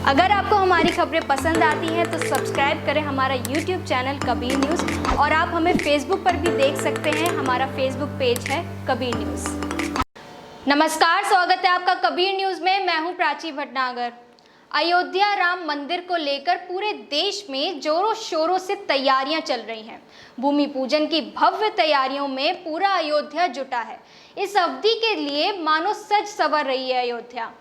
अगर आपको हमारी खबरें पसंद आती हैं तो सब्सक्राइब करें हमारा YouTube चैनल कबीर न्यूज़, और आप हमें Facebook पर भी देख सकते हैं। हमारा Facebook पेज है कबीर न्यूज़। नमस्कार, स्वागत है आपका कबीर न्यूज़ में। मैं हूं प्राची भटनागर। अयोध्या राम मंदिर को लेकर पूरे देश में जोरों शोरों से तैयारियां चल रही हैं। भूमि पूजन की भव्य तैयारियों में पूरा अयोध्या जुटा है। इस अवधि के लिए मानो सज संवर रही है अयोध्या।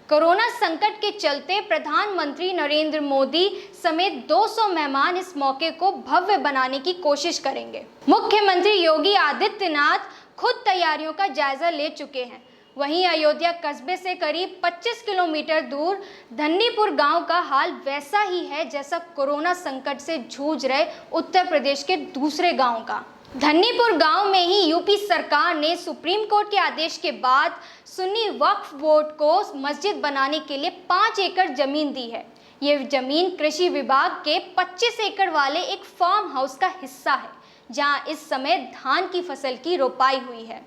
कोरोना संकट के चलते प्रधानमंत्री नरेंद्र मोदी समेत 200 मेहमान इस मौके को भव्य बनाने की कोशिश करेंगे। मुख्यमंत्री योगी आदित्यनाथ खुद तैयारियों का जायजा ले चुके हैं। वहीं अयोध्या कस्बे से करीब 25 किलोमीटर दूर धन्नीपुर गांव का हाल वैसा ही है जैसा कोरोना संकट से जूझ रहे उत्तर प्रदेश के दूसरे गांव का। धन्नीपुर गांव में ही यूपी सरकार ने सुप्रीम कोर्ट के आदेश के बाद सुन्नी वक्फ बोर्ड को मस्जिद बनाने के लिए 5 एकड़ जमीन दी है। ये जमीन कृषि विभाग के 25 एकड़ वाले एक फार्म हाउस का हिस्सा है, जहां इस समय धान की फसल की रोपाई हुई है।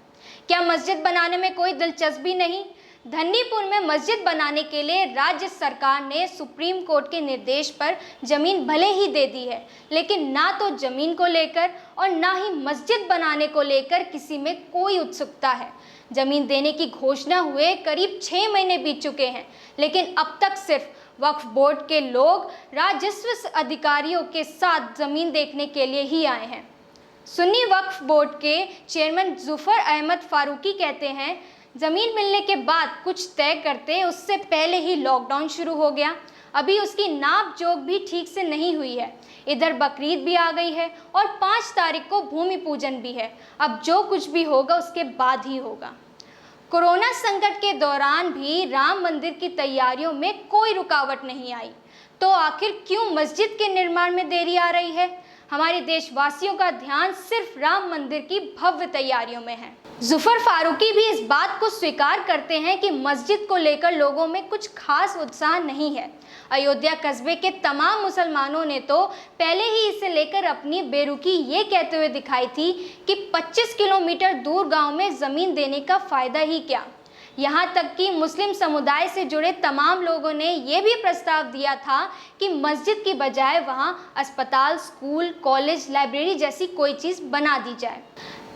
क्या मस्जिद बनाने में कोई दिलचस्पी नहीं? धन्नीपुर में मस्जिद बनाने के लिए राज्य सरकार ने सुप्रीम कोर्ट के निर्देश पर जमीन भले ही दे दी है, लेकिन ना तो जमीन को लेकर और ना ही मस्जिद बनाने को लेकर किसी में कोई उत्सुकता है। जमीन देने की घोषणा हुए करीब 6 महीने बीत चुके हैं, लेकिन अब तक सिर्फ वक्फ बोर्ड के लोग राजस्व अधिकारियों के साथ जमीन देखने के लिए ही आए हैं। सुन्नी वक्फ बोर्ड के चेयरमैन जुफर अहमद फारूकी कहते हैं, जमीन मिलने के बाद कुछ तय करते उससे पहले ही लॉकडाउन शुरू हो गया। अभी उसकी नाप जोख भी ठीक से नहीं हुई है। इधर बकरीद भी आ गई है और 5 तारीख को भूमि पूजन भी है। अब जो कुछ भी होगा उसके बाद ही होगा। कोरोना संकट के दौरान भी राम मंदिर की तैयारियों में कोई रुकावट नहीं आई, तो आखिर क्यों मस्जिद के निर्माण में देरी आ रही है? हमारे देशवासियों का ध्यान सिर्फ राम मंदिर की भव्य तैयारियों में है। जुफर फारूकी भी इस बात को स्वीकार करते हैं कि मस्जिद को लेकर लोगों में कुछ खास उत्साह नहीं है। अयोध्या कस्बे के तमाम मुसलमानों ने तो पहले ही इसे लेकर अपनी बेरुखी ये कहते हुए दिखाई थी कि 25 किलोमीटर दूर गांव में जमीन देने का फायदा ही क्या। यहाँ तक कि मुस्लिम समुदाय से जुड़े तमाम लोगों ने ये भी प्रस्ताव दिया था कि मस्जिद की बजाय वहाँ अस्पताल, स्कूल, कॉलेज, लाइब्रेरी जैसी कोई चीज़ बना दी जाए।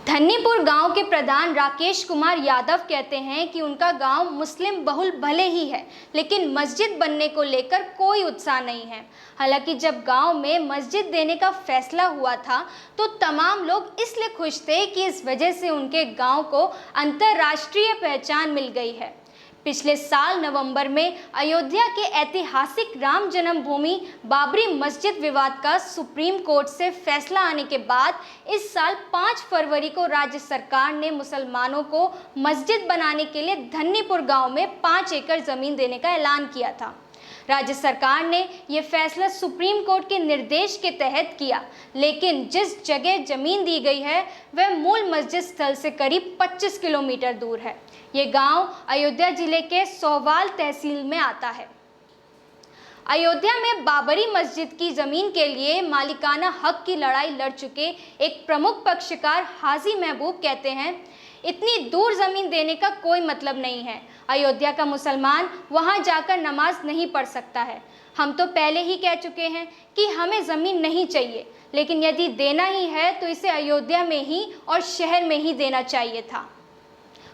धन्नीपुर गांव के प्रधान राकेश कुमार यादव कहते हैं कि उनका गांव मुस्लिम बहुल भले ही है, लेकिन मस्जिद बनने को लेकर कोई उत्साह नहीं है। हालांकि जब गांव में मस्जिद देने का फैसला हुआ था तो तमाम लोग इसलिए खुश थे कि इस वजह से उनके गांव को अंतर्राष्ट्रीय पहचान मिल गई है। पिछले साल नवंबर में अयोध्या के ऐतिहासिक राम जन्मभूमि बाबरी मस्जिद विवाद का सुप्रीम कोर्ट से फैसला आने के बाद इस साल 5 फरवरी को राज्य सरकार ने मुसलमानों को मस्जिद बनाने के लिए धन्नीपुर गांव में 5 एकड़ जमीन देने का ऐलान किया था। राज्य सरकार ने यह फैसला सुप्रीम कोर्ट के निर्देश के तहत किया, लेकिन जिस जगह जमीन दी गई है वह मूल मस्जिद स्थल से करीब 25 किलोमीटर दूर है। ये गांव अयोध्या जिले के सोहवाल तहसील में आता है। अयोध्या में बाबरी मस्जिद की जमीन के लिए मालिकाना हक की लड़ाई लड़ चुके एक प्रमुख पक्षकार हाजी महबूब कहते हैं, इतनी दूर जमीन देने का कोई मतलब नहीं है। अयोध्या का मुसलमान वहां जाकर नमाज नहीं पढ़ सकता है। हम तो पहले ही कह चुके हैं कि हमें ज़मीन नहीं चाहिए, लेकिन यदि देना ही है तो इसे अयोध्या में ही और शहर में ही देना चाहिए था।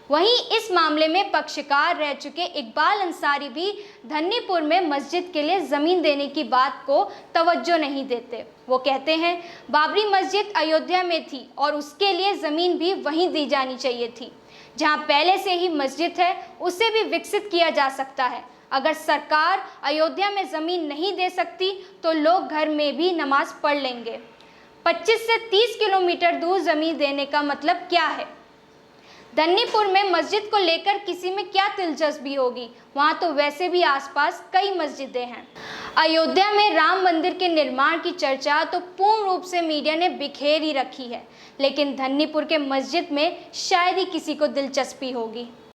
वहीं इस मामले में पक्षकार रह चुके इकबाल अंसारी भी धन्नीपुर में मस्जिद के लिए ज़मीन देने की बात को तवज्जो नहीं देते। वो कहते हैं, बाबरी मस्जिद अयोध्या में थी और उसके लिए ज़मीन भी वहीं दी जानी चाहिए थी। जहां पहले से ही मस्जिद है उसे भी विकसित किया जा सकता है। अगर सरकार अयोध्या में ज़मीन नहीं दे सकती तो लोग घर में भी नमाज पढ़ लेंगे। 25 से 30 किलोमीटर दूर ज़मीन देने का मतलब क्या है? धन्नीपुर में मस्जिद को लेकर किसी में क्या दिलचस्पी होगी? वहाँ तो वैसे भी आसपास कई मस्जिदें हैं। अयोध्या में राम मंदिर के निर्माण की चर्चा तो पूर्ण रूप से मीडिया ने बिखेर ही रखी है, लेकिन धन्नीपुर के मस्जिद में शायद ही किसी को दिलचस्पी होगी।